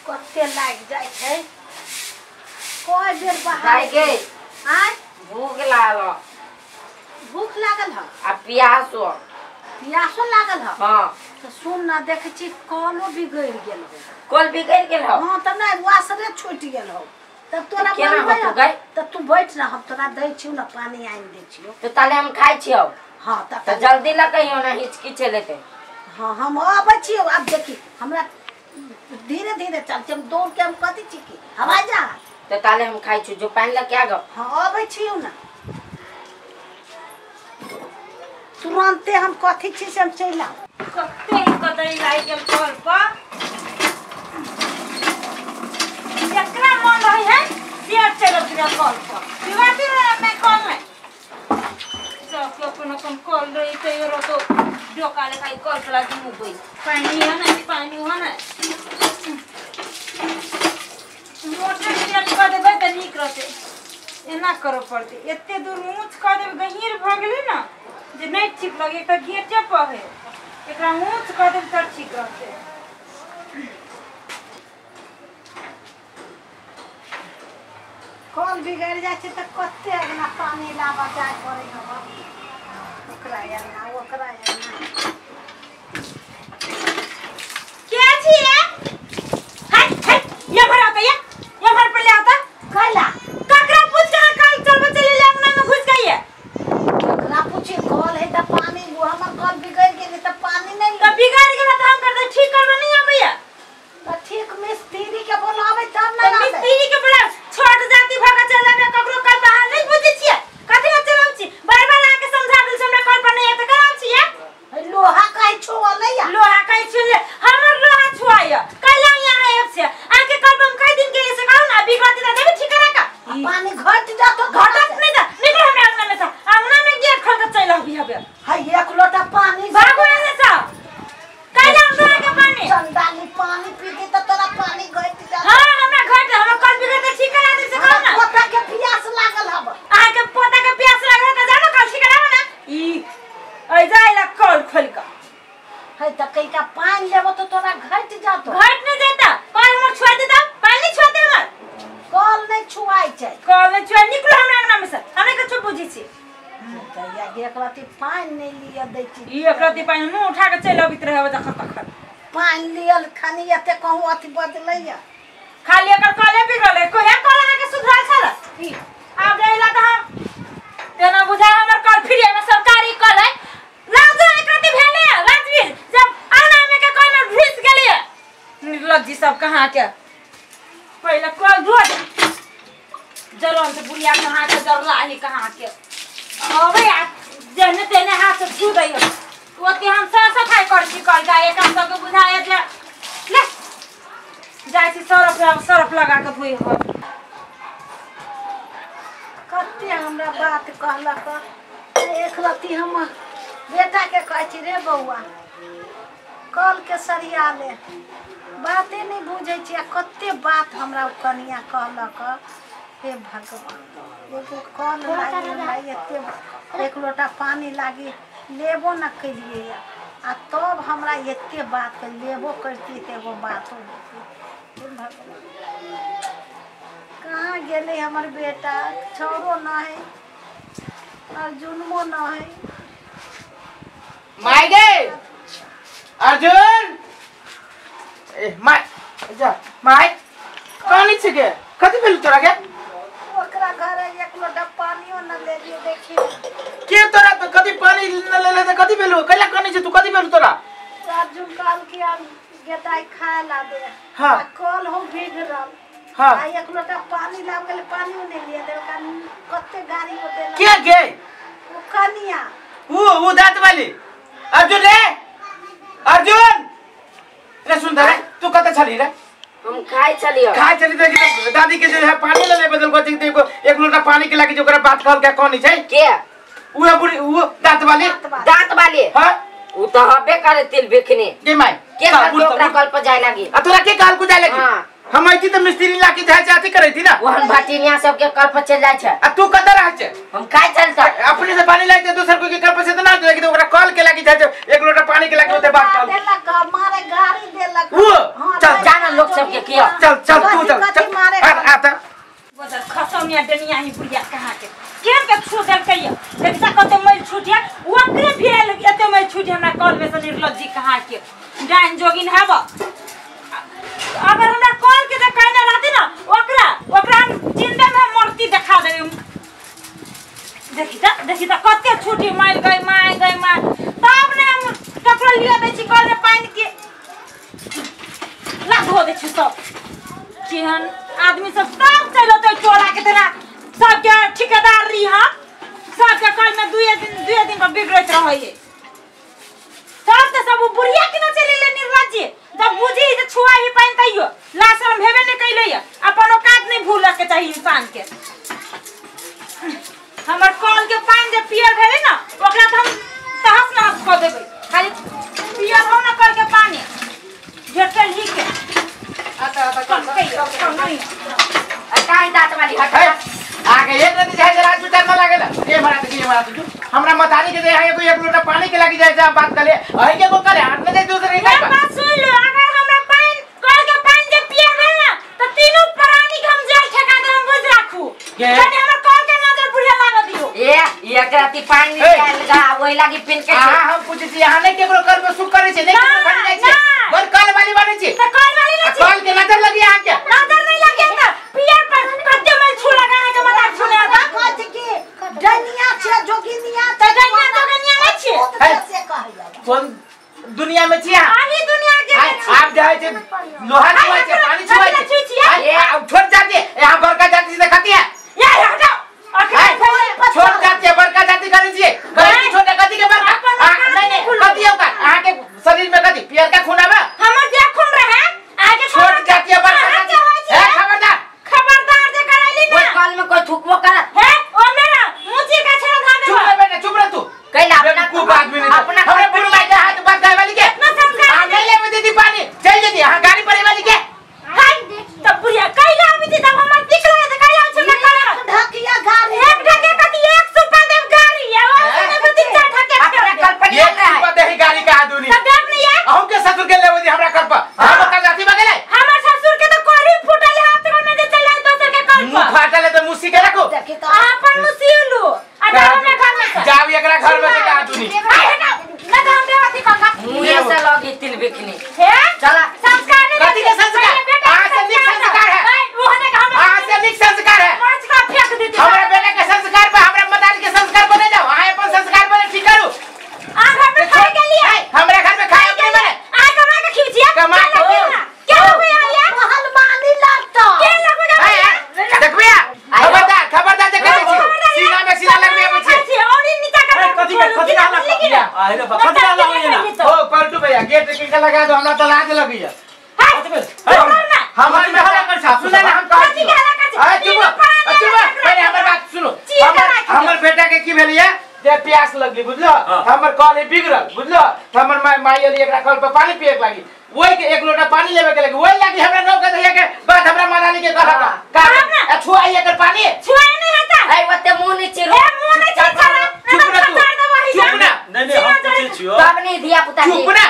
कते लाग जाय छै कोई बेर बाहर जाय गे आय भूख लागल ह आ प्यासो लागल ह हां तो सुन ना देख छी कलो बिगड़ गेल हो कल बिगड़ गेल हो हां त नहीं वासरे छूट गेल हो तब तोरा केना हो गई त तू बैठ ना हम तोरा दै छी ना पानी आइन दै छी तो ताले हम खाइ छियो हां त जल्दी लगाइयो ना हिचकी चले ते हां हम आबै छी अब देखी हमरा धीरे धीरे चल हम दौड़ के हम कथि छी की हवा जा तो ताले हम खाइ छी जो पानी लेके आ गो हां आबै छी ना तुरंते हम कथि छी से हम चल आ कते कदई लाई गेल कल पर एकरा मन रही है देर चलो बिना कल पर दिवाती में कल में सब के अपन अपन कल रही तो ये तो डोका ले खाई कल पर लगी मुबई पानी है ना मोटर सेट कर देबे त नीक रहते एना करो पड़ते एते दूर ऊंच कर देबे गहीर भ गेलै ना जे नहीं ठीक लगे त गेटे पर है एकरा ऊंच कर देबे त ठीक रहते कल बिगड़ जाय छै त कते अगना पानी लाबा जाय पड़े हम ओकरा या ना के छिए हाय हाय ये भर आता ये भर पे ले आता कैला ककरा पूछ के कल चल चले ले अंगना में घुस गई है ककरा पूछे कल है त पानी वो हमर कल बिगड़ गेल त पानी नहीं त बिगड़ गेल त हम कर दे ठीक करबे नहीं आबैया त ठीक मिस्त्री के बोलावे तब ना मिस्त्री के बोला छोट जाति भागा चला में ककरो कल बाहर नहीं बुझे छिए कथि ना चलाउ छी बार-बार आके समझा देल हमरा कल पर नहीं है त कराउ छिए लोहा काई छोले या लोहा काई छुले हमर लोहा छुआया कैला यहां है से आके कल हम कई दिन के लिए से कहू ना बिगड़ती त देबे ठीक करा का पानी घट जा तो घटत नहीं दा निकल हमरा अंगना में से अंगना में गेट खोल के चल आबी हबे हाय एक लोटा पानी भागो एने से कैला अंगना के पानी चंदाली पानी पीती त तोरा पानी घट जा हां हमरा घट हमर कल बिगड़ त ठीक करा दे से कहू ना पोता के प्यास लागल हब आके पोता के प्यास लागल त जानो कल ठीक करा ना ई ऐ जाइला कल खोल के है त कई का पानी लेबो तो तोरा घट जातो घट नहीं देता कल हमर छुआ देता पानी छुआ दे हमर कल नहीं छुआई छै कल में छुआ निकलो हमरा अंगना में से हमें कुछ बुझी छी या एक राती पानी नहीं लिया दै छी ई एक रति पानी मुंह उठा के चल अबित रहबे देख तक पानी लियल खानी एते कहूं अथी बदलैया खाली एकर कले बिगड़ले कोया कल के सुधार छला ई आब जाइला त हम तेना बुझा हमर कल फ्री में सरकारी कल है लाजो एक रति भेले राजवीर जब आना में के कल में घुस गेलिए निर्लज जी सब कहां के पहले कल धो दे जलन से बुढ़िया कहां के जरला ही कहां के अबे यार जने तेने हाथ से छू दैयो ओते हम साफ सफाई कर छी कल का एक हम सब के बुझाए जे ले जाय छी सरफ लगा के धोई हो कते हमरा बात कहलक एक राती हम बेटा के कहै छी रे बौआ कल के सरिया ले बाते नहीं बुझै छी कते बात हमरा कनिया कहलक हे भगवान एगो कल लागी एते एक लोटा पानी लागी लेबो न करिए आ तब हमरा एते बात लेबो करती त एगो बात हो हे भगवान कहाँ गेले हमर बेटा छोरो न है अर्जुनमो न है माय गे अर्जुन ए माय जा माय कहानी छ के कथि भेल तोरा के ओकरा घर एक लोटा पानियो न ले लिए देखी के तोरा तो कथि पानी न ले ले त कथि भेल कैला कहानी छ तू कथि भेल तोरा अर्जुन काल के हम गेटाई खाए ला दे हां कल हो बिगड़ल हां एक लोटा पानी लाव गेल पानियो नहीं लिए दे कते गाड़ी को देला के गे वो कनिया वो दांत वाली अर्जुन रे अर्जुन रे सुंदर तू कते छली रे हम खाई चलियो दादी के जे है पानी ले बदल को देखो एक लोटा पानी के लागी जो ओकरा बात कहल के कोनी छै के उहे बुढ़ी वो दांत वाली हां उ तो हबे करे तिल बिखनी के माय के ओकरा कल पर जाय लागी आ तोरा के काल को जाय लागी हां हम आइती त मिस्त्री लागी जाय जाती करे थी ना वहन भाटिनिया सब के कल पर चल जाय छै आ तू कत रह छै हम काय चलता अपने से पानी लागे दूसर को के कल पर से ना लागी तो ओकरा कल के लागी जाय एक लोटा पानी के लागी ओते बात कहल देलक मारे गाड़ी देलक वो चल जाना लोग सबके किया। चल चल तू चल आता बदर खसौनिया डनिया ही बुढ़िया कहाँ के के छू देल कहियो देखता कते मैल छूटिया ओकरे फिरे लगे एते मैल छूटी हमरा कॉल में से निर्लज्जी कहाँ के डाइन जोगिन हैब अगर हमरा कॉल के दे कहने रहती ना ओकरा जिंदे में मूर्ति दिखा देबे देखी त कते छूटी मैल गई माय तब ने हम कपड़ा लिया दे छी कॉल में पानी के ला धो दे छी सब केहन आदमी सब चलो तो चोरा के तेरा सबके ठेकेदार रही हम सबके कल में दुए दिन पर बिगड़त रहिए सब तो सब बुढ़िया के न चले ले निर्लज्जी जब बुझी जे छुआ ही पाइन तइयो लाशरम भेबे ने कइले अपन औकात नहीं भूल के चाहिए इंसान के हमर कॉल के पाइन जे पियर भेले ना ओकरा त हम तहस नहस क देबै खाली पियर हो ना कर के पानी जेटल ही के काहे दांत वाली हट आगे एक रति जाय जरा जुटा न लागेला ये मारा तू हमरा मतारी के दे है कोई एक लोटा पानी के लागी जाय जा बात करे है के को करे हाथ में दे दूसरे एक बात सुन लो अगर हमरा पानी कल के पानी जे पिए है ना तो तीनों प्राणी के हम जेल ठेका दे हम बुझ राखू कने हमर कल के नजर बुढ़िया लाग दियो ये एकराती पानी निकाल गा ओइ लागी पिन के हां हम पूछे छी यहां नहीं केकरो कर पे सुख करे छी नहीं केकरो बन जाय छी बर कल वाली बने छी तो कल वाली नहीं कल के नजर लगी आ के नजर नहीं लगे त पियर पर कते में छू लगा के मजाक सुने आता कह के डनिया छे जोगिनिया त डनिया नहीं छे से कहैया कौन दुनिया में छी आही दुनिया के आप जाय छे लोहा छुआ छे पानी छुआ छे ये छोड़ जाती यहां बड़का जाति से खाती है ये हटो छोड़ जाती है बड़का जाति करे छी गरीब छोटा कति के बड़का नहीं कति होगा यहां के शरीर में कति पियर का खून आवे हमर जे खून रहे आगे छोड़ जाती है बड़का जाति है खबरदार जे करैली कोई ना कॉल में कोई थुकबो करत है ओ मेरा मुझे का छेड़ा धा दे चुप रह तू कैला अपना खूब आदमी ने अपना हमरे बुढ़ भाई के हाथ बात गाय वाली के ना संस्कार आ नहीं ले में दीदी पानी चल जदी हां गाड़ी परे वाली के हाय तब बुढ़िया कैला अभी थी तब हमर दिख रहा था कैला छे ना ढकिया गाड़ी एक ढके कति 100 दे गाड़ी है वो ने तो 3-4 ढके अपना कल पर ये सुबह दही गाड़ी का आदमी तब देख नहीं है अहू के ससुर के लेवो दी हमरा कर पर हम का जाति बगले हमर ससुर के तो कोरी फुटल हाथ में दे चले दोसर के कल मुंह फाटल है तो मुसी के रखो देखी तो अपन मुसीलू आ में घर में जाओ एकरा घर में से का आदमी ना तो हम देवाती का मुंह से लगी तिल बिकनी है चला संस्कार नहीं कति के संस्कार आज से निक संस्कार है वो ने का हम आज से निक संस्कार है पांच का फेंक देती हमरा बेटा के संस्कार पे हमरा मदारी के संस्कार बने जाओ आए अपन संस्कार बने ठीक करो आ घर में खाए के लिए हमरा घर में खाए के बने आ कमा के खींचिए कमा के क्या हो गया ये हलमानी लगता क्या लगो जा देखबिया खबरदार जे कहै छी सीना में सीना लगबे बचे और नीचे का कथि का लगा अरे कथि का लगा ना ओ पलटू भैया गेट के लगा दो हमरा तो लाज लगइया हमारी में हला कर साहब सुना ना हम कहै छी चुप पहले हमर बात सुनो हमर बेटा के की भेलिए जे प्यास लगली बुझलो हमर कॉल बिगड़ल बुझलो हमर माई अली एकरा कॉल पे पानी पिए लागी ओई के एक लोटा पानी लेवे के लगी ओई लागी हमरा नौ के दैया के बात हमरा मानाली के कहला का छुआ एकर पानी छुआ नहीं रहता आई वते मुंह नहीं चिरो मुंह नहीं चिरो चुप ना तू चुप ना नहीं हम पूछे छियो तब नहीं दिया पुता चुप ना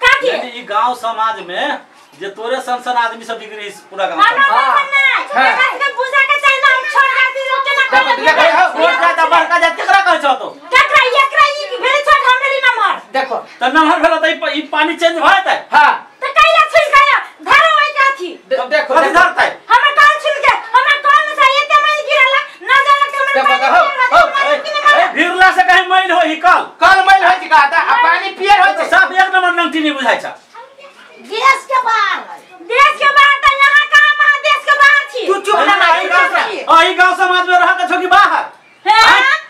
काकी नहीं ई गांव समाज में जे तोरे संसन आदमी सब बिगड़ी पूरा गांव के पूजा के चाहिए ना हम छोड़ जाती लोग के ना छोड़ जा बड़का जात केकरा कहै छ तो केकरा एकरा ई भेले छोड़ हमरे नंबर देखो त नंबर भेल त ई पानी चेंज भ जातै हां तो कैला छिल गया धरो आई काथी तब देखो कथि धरतै हमर कान छिल गया हमर कान में से एते मैल गिरला ना जाला के हमर भिरला से कहीं मैल होई कल मैल होई छी कहता आ पानी पियर होई छी सब एक नंबर नंगटी नहीं बुझाई छ देश के बाहर त यहां कहां महादेश के बाहर छी तू चुप ना ई गांव समाज में रह के छोकी बाहर है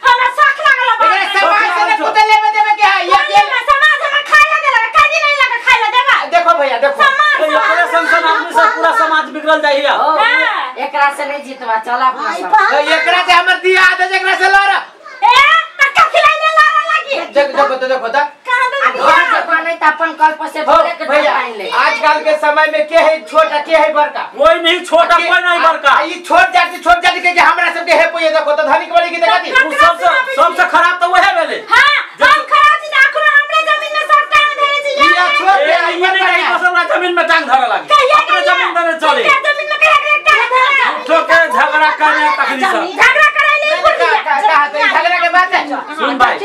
हमरा शौक लागल एकरा समाज से कुछ लेवे देवे के है ये समाज में खाए देला काजी नहीं लगा खाए ला देबा देखो भैया देखो पूरा संसन आदमी सब पूरा समाज बिगड़ल जाइया एकरा से नहीं जीतवा चला भाई तो एकरा से हमर दिया आदे एकरा से लड़ ए तक्का खिलाने लारा लगी देखो तो कहां दे घर से बने त अपन कल पर से बोले के भैया पानी ले आजकल के समय में के है छोटा के है बड़का कोई नहीं छोटा कोई नहीं बड़का ई छोट जाति के हमरा सब के है पोए देखो तो धनिक वाली की देखती सबसे खराब तो वहे भेले हां हम खराब चीज आखरो हमरे जमीन में सब टांग देले छी या छोड़ दे ये नहीं नहीं कसम जमीन में टांग धरे लगी कहिया अपने जमीन में चले जमीन में कहिया तो के झगड़ा करे तखनी से झगड़ा कराइले कहा तो झगड़ा के बात है सुन भाई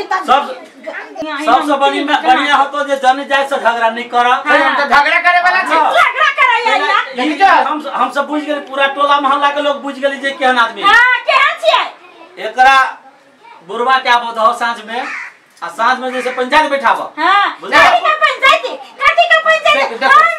सबसे बढ़िया हो तो जे जन जाय से झगड़ा नहीं कर हम तो झगड़ा करे वाला छी झगड़ा कराइले हम सब बुझ गेली पूरा टोला मोहल्ला के लोग बुझ गेली जे केहन आदमी हां केहन छियै एकरा बुरबा के आबो दहो साँझ में आ साँझ में जैसे पंचायत बैठाबो हां बुझलियै काटी का पंचायती हां